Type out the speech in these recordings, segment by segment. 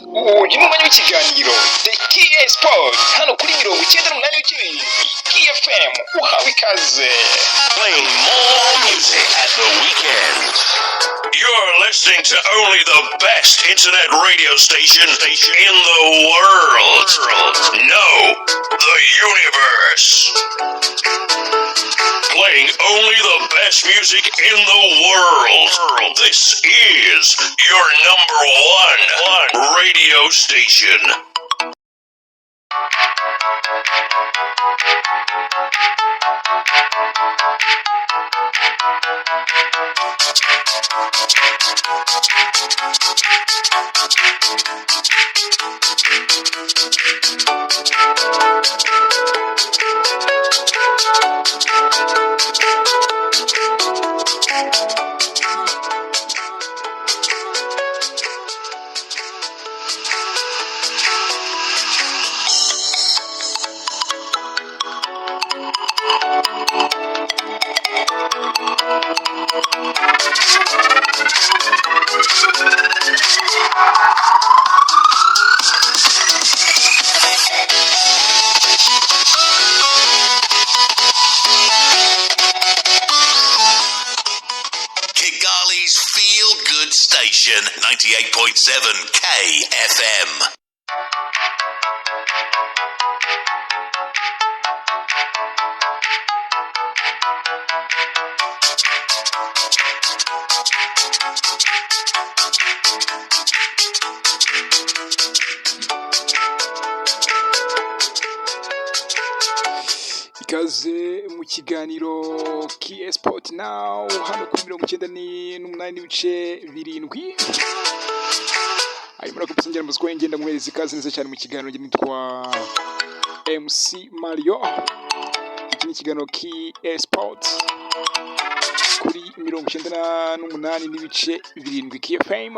uyu ni umwanya w'ikiganiro The Key Sport hano kuri 98.7 Key FM uhawe ikaze. Playing more music at the weekend. You're listening to only the best internet radio station in the world. No, the universe. Playing only the best music in the world. This is your number one radio station. Kigali's Feel Good Station, 98.7 KFM. Ikaze mu kiganiro Key Sport now hano kuri 98.7. Arimo kubisangira muziko ngenda muhereza ikaze neza cyane mu kiganiro nitwa MC Mario. Iki ni ikiganiro Key Sport kuri 98.7 Key FM.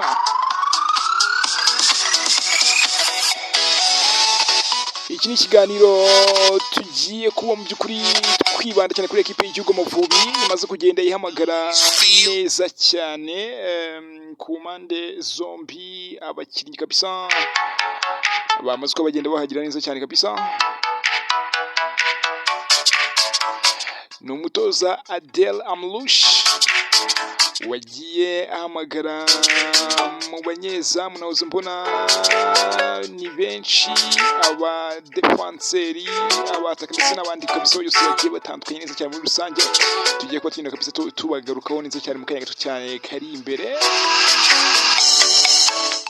Iki ni ikiganiro tugiye kuba mu byukuri kwibanda cyane kuri ekipe y'igihugu Amavubi imaze kugenda ihamagara neza cyane ku mpande zombi abakinnyi kabisa bamaze ko bagenda bahagira neza cyane kabisa. Ni umutoza Adel Amlouche wagiye ahamagara mu banyezamu nahoze mbona ni benshi aba defenseri abataka ndetse n'abandi kabisa yose bagiye batandukanye neza cyane muri rusange. Tugiye kuba twinda kabisa tubagarukaho neza cyane mu kanya gato cyane kari imbere.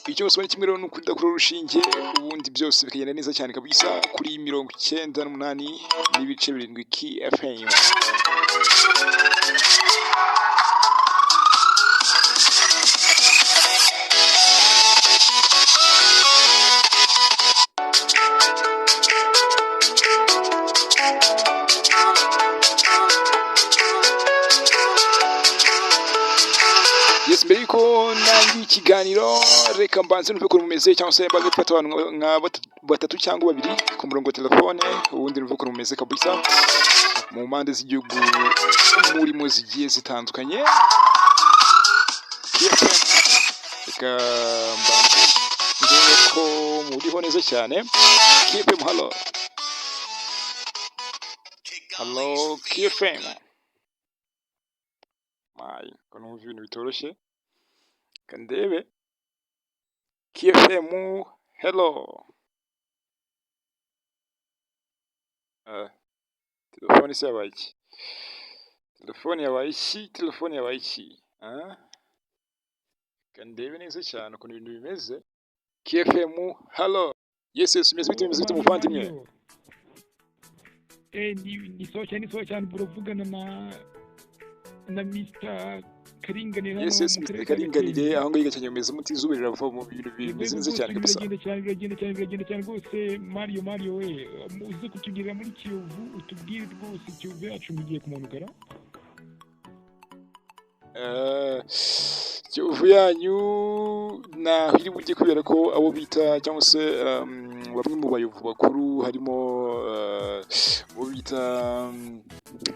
Icyo usubira kimwe rero nuko udakora urushinge ubundi byose bikagenda neza cyane kabisa kuri 98.7 Key FM. Mbere yuko nangi ikiganiro reka mbanze numve ko rumeze cyangwa se mbanze gufata abantu nka batatu cyangwa babiri ku murongo wa telefone ubundi numve ko rumeze kabisa mu mpande z'igihugu murimo zigiye zitandukanye. Reka mbanze ndebe ko muriho neza cyane. KFM hello KFM kono mu bintu bitoroshye kandebe KFM hello telefone se yabaiki telefone yabaiki kandebe neza cyane kono ibintu bimeze. KFM hello yes bimeze bite muvandimwe? Ni so cyane burovugana na Mr. Karinganire hano. Yes Mr. Karinganire aho ngaho cyane meze mutizubirira vuba mu bintu bimeze neza cyane kabisa. Biragenda cyane rwose Mario we uze kutugirira muri Kiyovu utubwire rwose Kiyovu yacu mugiye kumanukara. Kiyovu yanyu naho iri bujye kubera ko abo bita cyangwa se bamwe mu bayovu bakuru harimo abo bita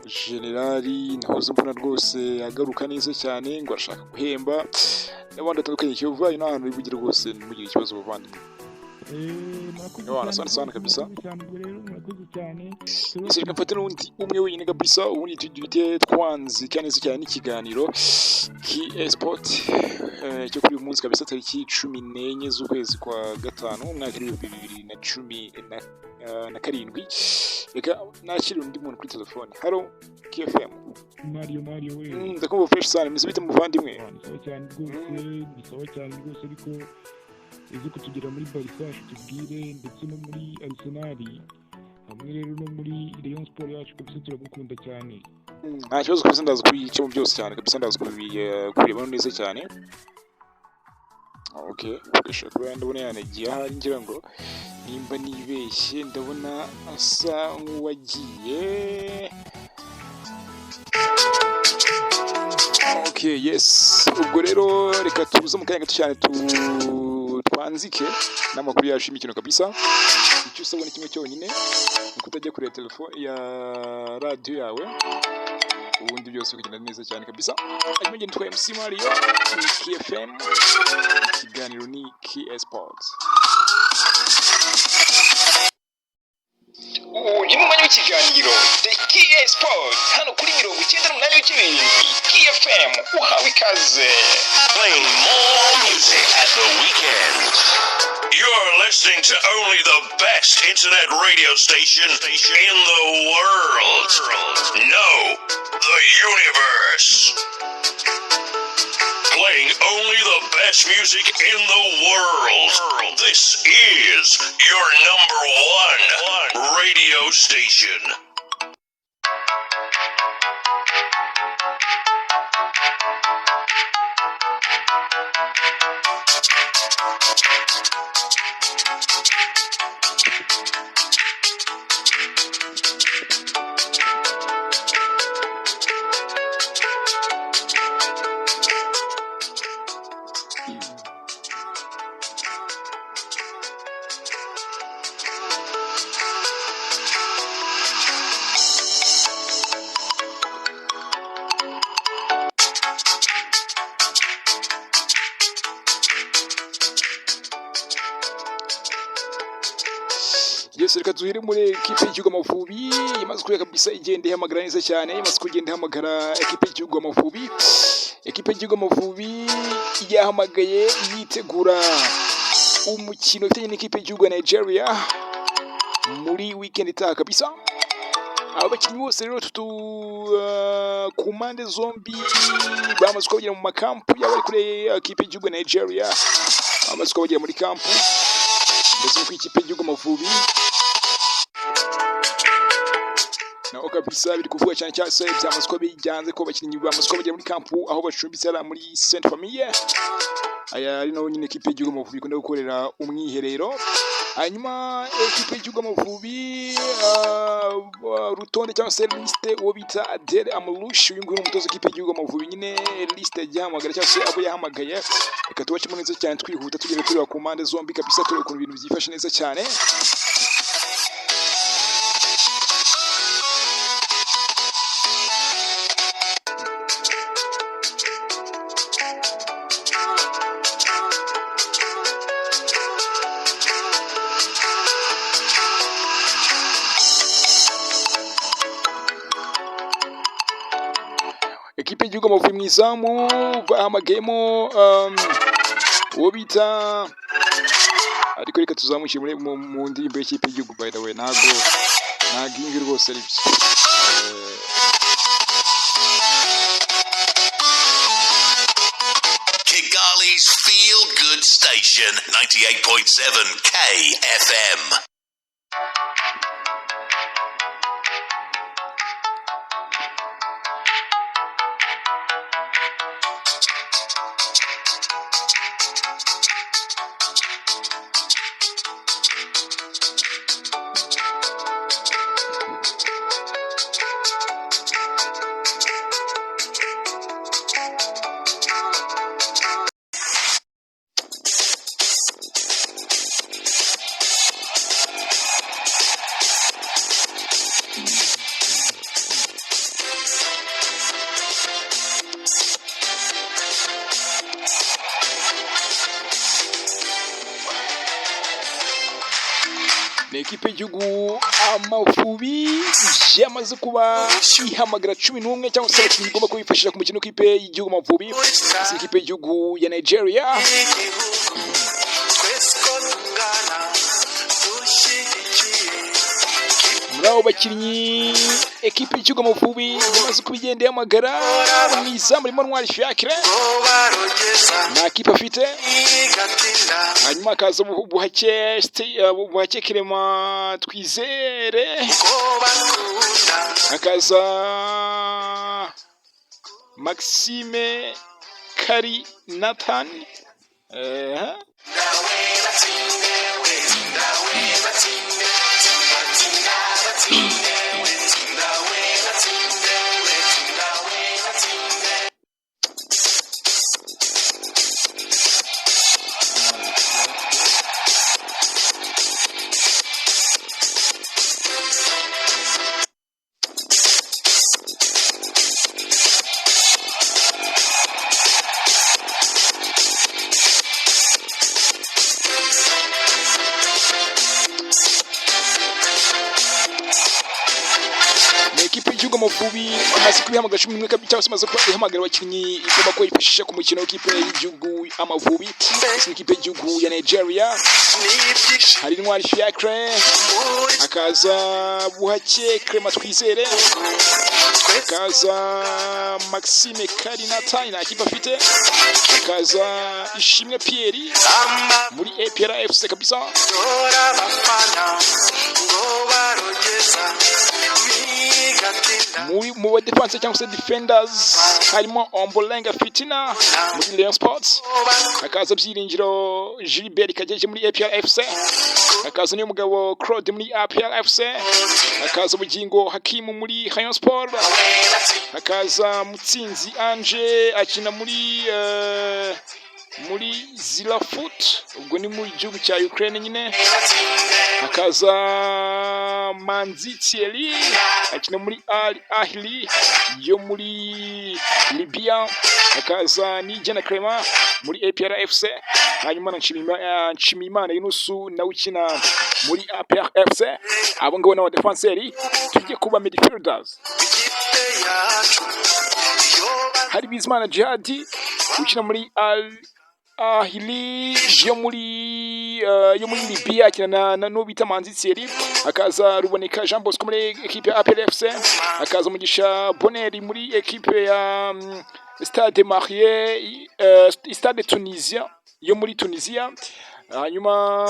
generali nahoze mbona rwose agaruka neza cyane ngo arashaka guhemba n'abandi batandukanye. Kiyovu yanyu n'ahantu iri bujye rwose ntimugire ikibazo bavandimwe. Sana kabisa. Ese reka mfate n'undi umwe wenyine kabisa ubundi tujye twanzika neza cyane n'ikiganiro K-Sport cyo kuri uyu munsi kabisa tariki 14 z'ukwezi kwa gatanu umwaka w'2017. Reka nakiri undi muntu kuri telefone. Hello KFM. Mario we. Ndakumva fresh sana meze bite muvandimwe? Bisawa cyane rwose ariko izi kutugira muri Barca tubwire ndetse no muri Arsenal hamwe rero no muri Rayon Sport yacu kabisa turagukunda cyane. Nta kibazo kabisa ndaza kubica mu byose cyane kabisa ndaza kubireba neza cyane. Okay, ndashaka ndabona yanagiye ahari ngira ngo nimba nibeshye ndabona asa nk'uwagiye. Okay, yes. Ubwo rero reka tubuze mu kanya gato cyane twanzike n'amakuru yacu y'imikino kabisa. Icyo usabwa ni kimwe cyonyine ni kutajya kure telefone ya radio yawe ubundi byose bigenda neza cyane kabisa. Hanyuma ngende twa MC Mario ni KFM ikiganiro ni K-Sport. Uyu ni umwanya w'ikiganiro The K-Sport hano kuri 98.2 KFM uhawe ikaze. Playing more music at the weekend. You're listening to only the best internet radio station in the world. No, the universe. Playing only the best music in the world. This is your number one radio station. Yes, reka duhere muri ekipe y'igihugu Amavubi imaze kuya kabisa igende ihamagara neza cyane imaze kugenda ihamagara ekipe y'igihugu Amavubi. Ekipe y'igihugu Amavubi yahamagaye yitegura umukino ufitanye n'ikipe y'igihugu ya Nigeria muri weekend itaha kabisa. Abakinnyi bose rero ku mpande zombi bamaze kubagera mu makampu y'abari kure ekipe y'igihugu ya Nigeria bamaze kubagera muri kampu ndetse ku ikipe y'igihugu Amavubi naho kabisa biri kuvuga cyane cyase byamaze ko bijyanze ko abakinnyi bamaze kubagera muri kampu aho bacumbitse ara muri Sainte Famille. Aya ari naho nyine ekipe y'igihugu Amavubi ikunda gukorera umwiherero. Hanyuma ekipe y'igihugu Amavubi rutonde cyangwa se liste uwo bita Adel Amrouche uyu nguyu umutoza ekipe y'igihugu Amavubi nyine liste yahamagara cyangwa se abo yahamagaye. Reka tubacemo neza cyane twihuta tugenda tureba ku mpande zombi kabisa tureba ukuntu ibintu byifashe neza cyane. Ekipe y'igihugu Amavubi mu izamu bahamagayemo uwo bita ariko reka tuzamukire mu ndirimbo y'ikipe y'igihugu by the way ntago ingi rwose ari byo. Kigali's Feel Good Station, 98.7 KFM. ni ekipe y'igihugu Amavubi yamaze kuba ihamagara 11 cyangwa se abakinnyi igomba kubifashisha ku mukino w'ikipe y'igihugu Amavubi. Si ekipe y'igihugu ya Nigeria. Muri abo bakinnyi ekipe y'igihugu Amavubi yamaze kubigenda ihamagara mu izamu ririmo Ntwari Fiacre nta kipe afite, hanyuma akaza Buhake Clement Twizere, akaza Maxime Kari Nathan, Amavubi amaze kubihamagara 11 cyangwa se amaze kubihamagara abakinnyi igomba ko yifashisha ku mukino w'ikipe y'igihugu Amavubi. Ni ikipe y'igihugu ya Nigeria. Hari Ntwari Fiacre, akaza Buhake Clement Twizere, akaza Maxime Kari Nathan nta kipe afite, akaza Ishimwe Pierre muri APR FC kabisa. Mu defense cyangwa se defenders harimo Ombolenga Fitina muri Lion Sports, akaza Byiringiro Gilbert Kageje muri APR FC, akaza niyo mugabo Claude muri APR FC, akaza Bugingo Hakimu muri Rayon Sport, akaza Mutsinzi Ange akina muri Zila Foot, ubwo ni mu gihugu cya Ukraine nyine, akaza Manzi Thierry akina muri Al Ahly yo muri Libya, akaza Nijana Clement muri APR FC, hanyuma na Nshimiyimana Yunusu nawe ukina muri APR FC. Abo ngabo n'aba defenseurs tujye kuba midfielders. Hari Bizimana Jihad ukina muri Al Ahly yo muri Libya akina no bita Manzi Thierry, akaza Ruboneka Jean Bosco muri equipe ya APR FC, akaza Mugisha Bonheur muri equipe ya Stade Marie Stade Tunisia yo muri Tunisia, hanyuma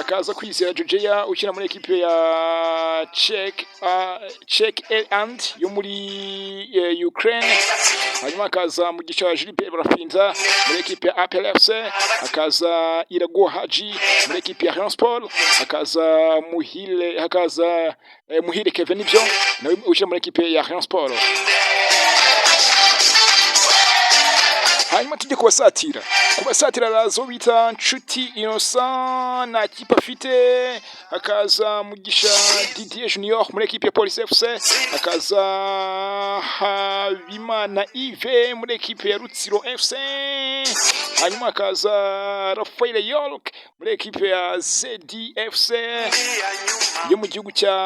akaza Kwizera Georgia ukina muri equipe ya Czech and yo muri Ukraine, hanyuma akaza Mugisha Gilbert Barafinda muri equipe ya APR FC, akaza Irago Haji muri equipe ya Rayon Sport, akaza Muhire Kevin nibyo nawe ukina muri equipe ya Rayon Sport. Hanyuma tujye kubasatira razo bita Nshuti Innocent na kipe afite, akaza Mugisha Didier Junior muri equipe ya Police FC, akaza Habimana Yves muri equipe ya Rutsiro FC, hanyuma akaza Rafael York muri equipe ya ZDFC yo mu gihugu cya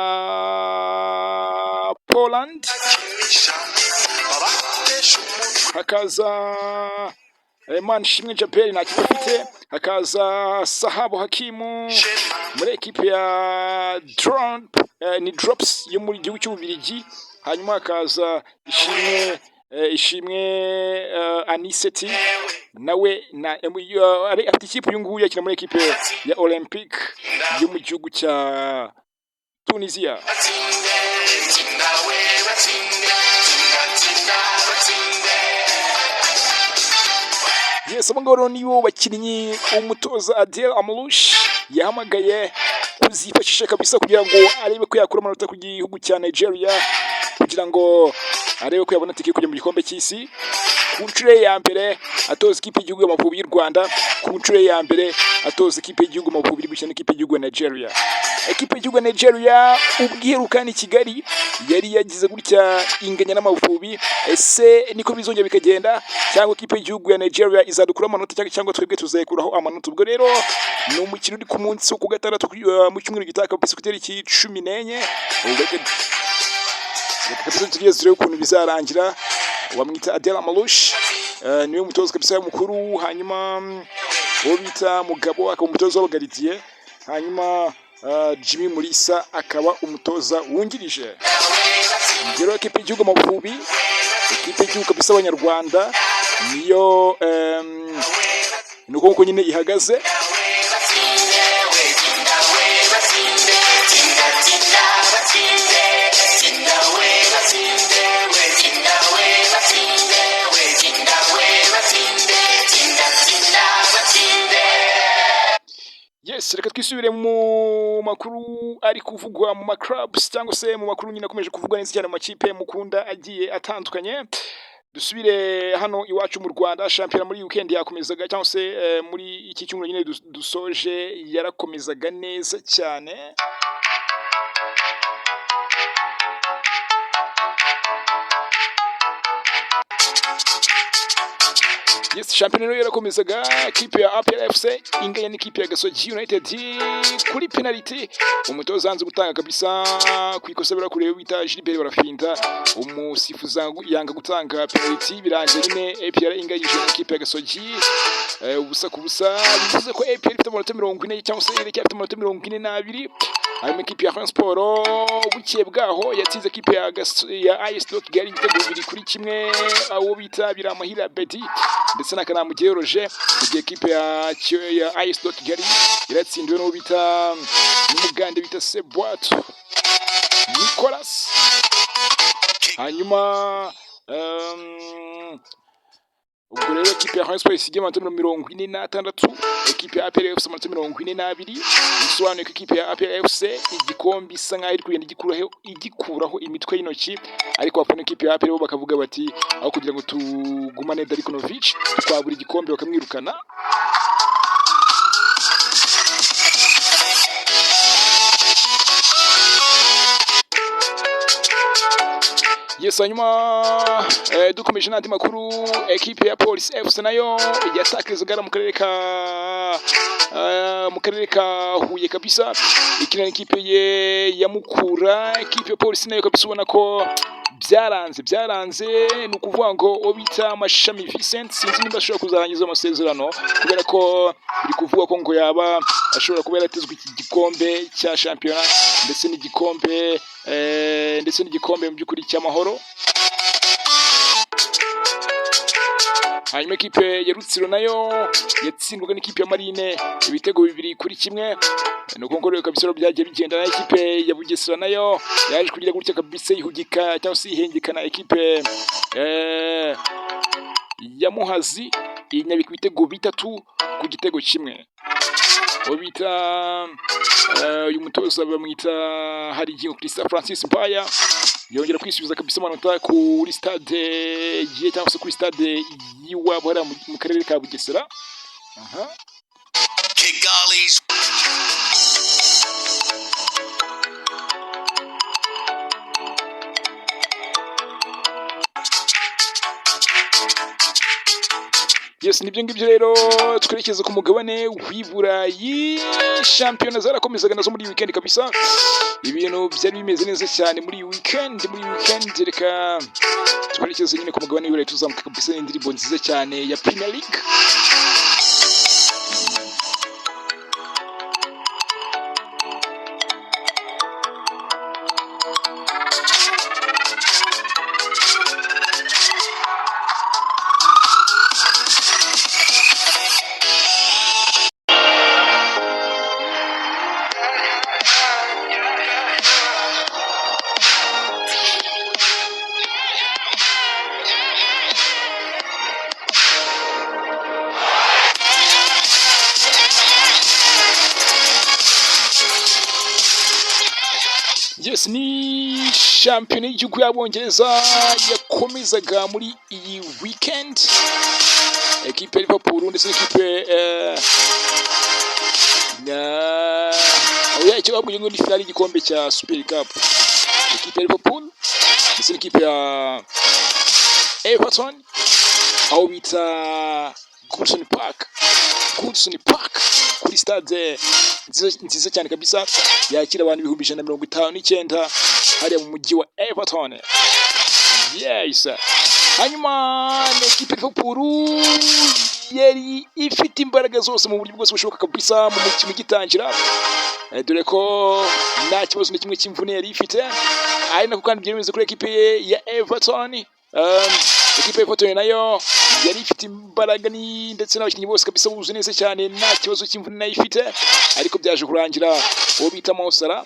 Poland, hakaza Manishimwe Jabel nta kipe afite, hakaza Sahabu Hakimu muri ekipe ya Drops yo muri gihugu cy'Ububiligi, hanyuma hakaza Ishimwe Aniseti nawe afite ikipe uyu nguyu yakina muri ekipe ya Olympique yo mu gihugu cya Tunisia. Yes, abangabo nibo bakinnyi umutoza Adel Amrouche yahamagaye kuzifashisha kabisa kugira ngo arebe ko yakura amanota ku gihugu cya Nigeria, kugira ngo arebe ko yabona tike kujya mu gikombe cy'isi. ku nshuro ye ya mbere atoza ikipe y'igihugu y'Amavubi y'u Rwanda, ku nshuro ye ya mbere atoza ikipe y'igihugu y'Amavubi iri gukina n'ikipe y'igihugu ya Nigeria. Ekipe y'igihugu ya Nigeria ubwiherukana i Kigali yari yagize gutya inganya n'Amavubi. Ese niko bizongera bikagenda cyangwa ikipe y'igihugu ya Nigeria izadukura amanota cyangwa twebwe tuzayekuraho amanota? Ubwo rero ni umukino uri ku munsi wo ku gatandatu mu cyumweru gitaha kabisa ku itariki 14. Reka tugeze turebe ukuntu bizarangira. Wamwita Adela Malouche niwe mutoza kabisa mukuru, hanyuma uwo bita Mugabo akaba umutoza w'abagaridiye, hanyuma Jimmy Mulisa akaba umutoza wungirije. Ngero ekipe y'igihugu Amavubi, ekipe y'igihugu kabisa abanyarwanda niyo nuko nyine ihagaze. Yes, reka twisubire mu makuru ari kuvugwa mu clubs cyangwa se mu makuru nyine akomeje kuvugwa neza cyane mu makipe mukunda agiye atandukanye. Dusubire hano iwacu mu Rwanda, shampiyona muri weekend yakomezaga cyangwa se muri iki cyumweru nyine dusoje yarakomezaga neza cyane. Yes, shampiyona rero yarakomezaga, ikipe ya APR FC inganya n'ikipe ya Gasogi United kuri penalty. Umutoza hanze gutanga kabisa ku ikosa birakureba bita Gilbert Barafinda, umusifuzi yanga gutanga penalty, birangiye nyine APR inganyije n'ikipe ya Gasogi ubusa ku busa. Bivuze ko APR ifite amanota 40 cyangwa se iri cyafite amanota 42. Hanyuma ikipe ya France Sport bukiye bwaho yatsinze ikipe ya AS Kigali ibitego 2-1, abo bita Biramahira Bedi ndetse na Kanamugire Roger. Mu gihe ikipe ya AS Kigali iratsindiwe n'uwo bita n'umugande bita Sebwato Nicolas. Hanyuma ubwo rero ikipe ya France Sport isigaye amanota 46, ikipe ya APR FC amanota 42. Bisobanuye ko ikipe ya APR FC igikombe isa nkaho iri kugenda igikuraho imitwe y'intoki, ariko abafana ikipe ya APR bo bakavuga bati aho kugira ngo tugumane Darikonovic twabura igikombe bakamwirukana. Yes, hanyuma dukomeje n'andi makuru, ekipe ya Police FC nayo yatakirizaga mu karere ka Huye kabisa ikina n'ikipe ya Mukura. Ekipe ya Police nayo kabisa ubona ko byaranze ni ukuvuga ngo obita Amashami Vincent sinzi nimba ashobora kuzarangiza amasezerano, kubera ko biri kuvuga ko ngo yaba ashobora kuba yaratezwe iki gikombe cya shampiyona ndetse n'igikombe mu by'ukuri cy'amahoro. Hanyuma ikipe ya Rutsiro nayo yatsindwaga n'ikipe ya Marine ibitego 2-1. Nuko ngo rero kabisa byagiye bigenda. Na ikipe ya Bugesera nayo yaje kugira gutya kabisa ihugika cyangwa se ihengekana ikipe ya Muhazi inyabika ibitego 3 ku gitego 1. Uwo bita uyu mutoza bamwita Harigingo Christophe Francis Mpaya yongera kwisubiza kabisa amanota kuri stade cyangwa se kuri stade yiwabo hariya mu karere ka Bugesera. Kigali's Yes, nibyo ngibyo rero twerekeza ku mugabane w'Iburayi. Shampiyona zarakomezaga nazo muri weekend kabisa, ibintu byari bimeze neza cyane muri weekend. Reka twerekeze nyine ku mugabane w'Iburayi tuzamuka kabisa n'indirimbo nziza cyane ya Premier League. Yes, ni shampiyona y'igihugu y'Abongereza yakomezaga muri iyi weekend. Ekipe ya Liverpool ndetse n'ikipe icyo bavuga ngo ni finale y'igikombe cya Super Cup. Ekipe ya Liverpool ndetse n'ikipe ya Everton aho bita Goodison Park kuri stade nziza cyane kabisa yakira abantu 159 hariya mu mujyi wa Everton. Yes. Hanyuma n'ekipe ya Liverpool yari ifite imbaraga zose mu buryo bwose bushoboka kabisa mu mukino gitangira, dore ko nta kibazo na kimwe cy'imvune yari ifite, ari nako kandi byemeze kuri ekipe ya Everton. Ekipe ya Everton nayo yari ifite imbaraga ndetse n'abakinnyi bose kabisa buzuye neza cyane, nta kibazo cy'imvune nayo ifite, ariko byaje kurangira uwo bita Mo Salah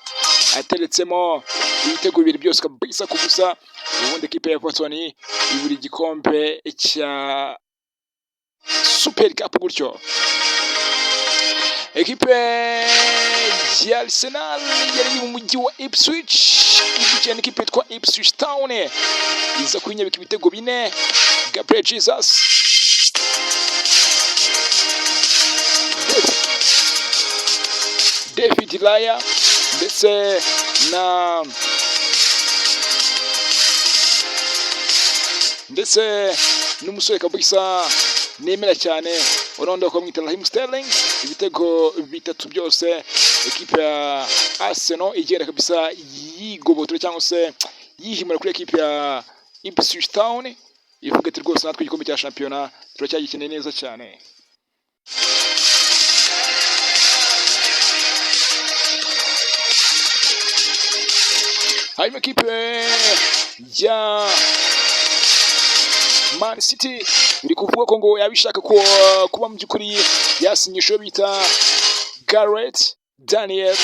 ateretsemo ibitego bibiri byose kabisa ku busa, ubundi ekipe ya Everton ibura igikombe cya Super Cup gutyo. Ekipe ya Arsenal yari mu mujyi wa Ipswich ikina n'ikipe yitwa Ipswich Town, iza kwinyabika ibitego 4. Gabriel Jesus, David Raya ndetse n'umusore kabisa nemera cyane urondo ko mwita Raheem Sterling, ibitego 3 byose. Ekipe ya Arsenal igera kabisa yigobotora cyangwa se yihimura kuri ekipe ya Ipswich Town, ivuga ati rwose natwe igikombe cya shampiyona turacyagikeneye neza cyane. Hanyuma ekipe ya Man City biri kuvuga ko ngo yabishaka kuba mu by'ukuri yasinyisho bita Gareth Daniel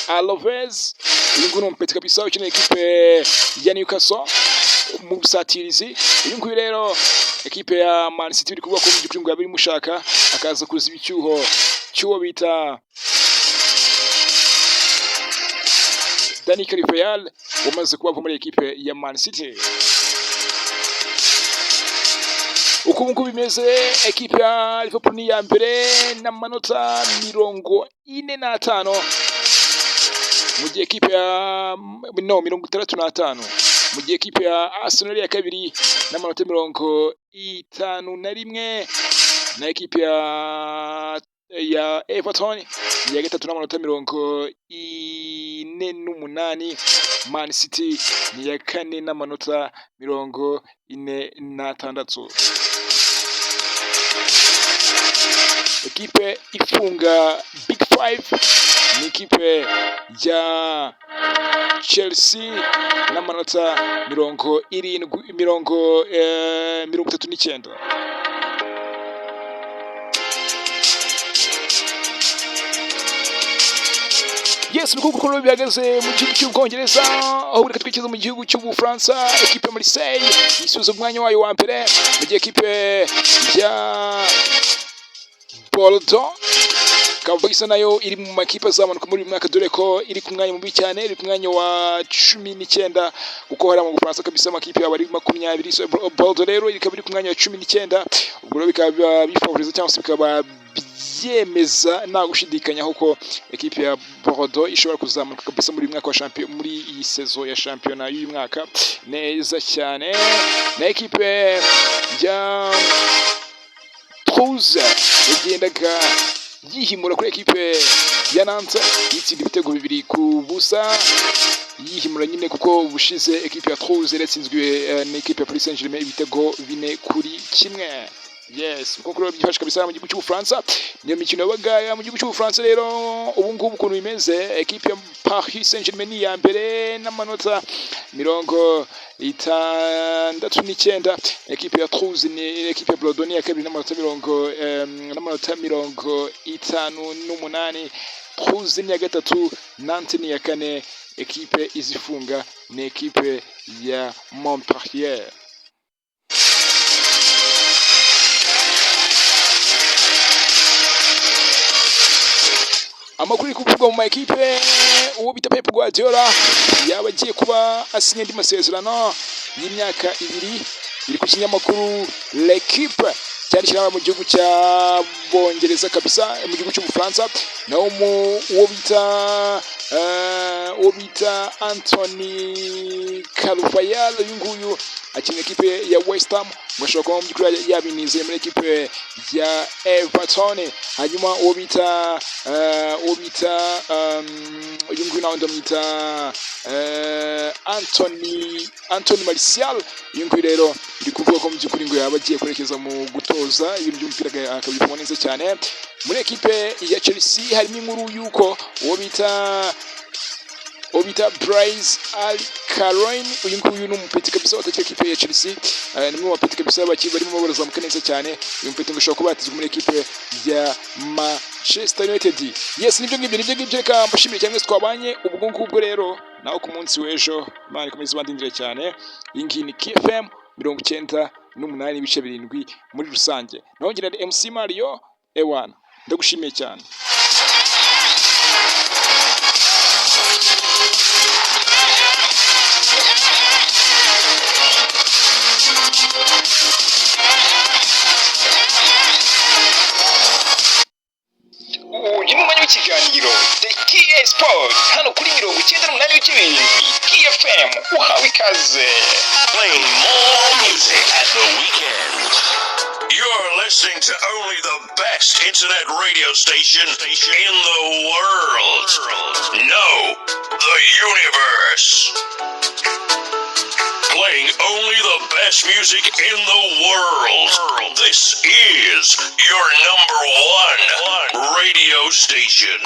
Alves. Uyu nguyu ni umupeti kabisa ukeneye ekipe ya Newcastle mu busatirizi. Uyu nguyu rero ekipe ya Man City biri kuvuga ko mu by'ukuri ngo yabiri mushaka akaza kuziba icyuho cy'uwo bita Dani Carvajal wamaze kuba muri ekipe ya Man City. Uko nguko bimeze, ekipe ya Liverpool ni ya mbere n'amanota 45, mu gihe ekipe ya 65, mu gihe ekipe ya Arsenal ya kabiri n'amanota 51, na ekipe ya Everton ya gatatu n'amanota 48. Man City ni ya kane n'amanota 46. Ekipe ifunga Big Five ni ekipe ya Chelsea n'amanota 39. Yes, nuko uko bihagaze mu gihugu cy'Ubwongereza, aho reka twikeze mu gihugu cy'Ubufaransa. Ekipe ya Marseille isubiza umwanya wayo wa mbere, mu gihe ekipe ya Bordeaux kabisa nayo iri mu makipe azamuka muri uyu mwaka, dore ko iri ku mwanya mubi cyane, iri ku mwanya wa 19, kuko hari mu Bufaransa kabisa amakipe yaba ari 20. So Bordeaux rero ikaba iri ku mwanya wa 19, ubwo rero bikaba bifavoriza cyangwa se bikaba byemeza nta gushidikanya ko ekipe ya Bordeaux ishobora kuzamuka kabisa muri uyu mwaka wa shampiyona, muri iyi saison ya shampiyona y'uyu mwaka neza cyane. Na ekipe ya Toulouse yagendaga yihimura kuri ekipe ya Nantes, yitsinda ibitego 2-0, yihimura nyine kuko ubushize ekipe ya Toulouse yaratsinzwe n'ekipe ya Paris Saint-Germain ibitego 4-1. Yes, kuko rero byifashe kabisa mu gihugu cy'Ubufaransa. Niyo mikino yabaga mu gihugu cy'Ubufaransa rero ubu ngubu ukuntu bimeze, ekipe ya Paris Saint-Germain ni ya mbere n'amanota 69, ekipe ya Toulouse ni ekipe ya Bordeaux ni ya kabiri n'amanota 58. Toulouse ni ya gatatu, Nantes ni ya kane, ekipe izifunga ni ekipe ya Montpellier. amakuru ari kuvugwa mu makipe, uwo bita Pep Guardiola yaba agiye kuba asinye andi masezerano y'imyaka 2, biri ku kinyamakuru L'Equipe cyandikira mu gihugu cya Bongereza kabisa, mu gihugu cy'Ubufaransa. Naho uwo bita Anthony Carvajal, uyu nguyu akina ekipe ya West Ham, bashobora kuba mu by'ukuri yabinizeye muri ekipe ya Everton. Hanyuma uwo bita uyu nguyu nawe ndamwita Anthony Martial, uyu nguyu rero iri kuvuga ko mu by'ukuri ngo yaba agiye kwerekeza mu gutoza ibintu by'umupira akabivamo neza cyane. Muri ekipe ya Chelsea harimo inkuru y'uko uwo bita Bryce Alcaroine, uyu nguyu ni umupeti kabisa watakira ekipe ya Chelsea, ni mwe wapeti kabisa barimo barazamuka neza cyane. Uyu mupeti ngo ashobora kuba yatizwa muri ekipe ya Manchester United. Yes, nibyo ngibyo reka mbashimire cyane mwese twabanye ubwo ngubwo rero, naho ku munsi w'ejo Imana ikomeze ibandindire cyane. Iyi ngiyi ni KFM 98.7 muri rusange. Naho ngira MC Mario Ewana, ndagushimiye cyane. uyu ni umwanya w'ikiganiro The Key Sport hano kuri 98.7 KFM, uhawe ikaze. Playing more music at the weekend. You're listening to only the best internet radio station in the world. No, the universe. Playing only the best music in the world. This is your #1 radio station.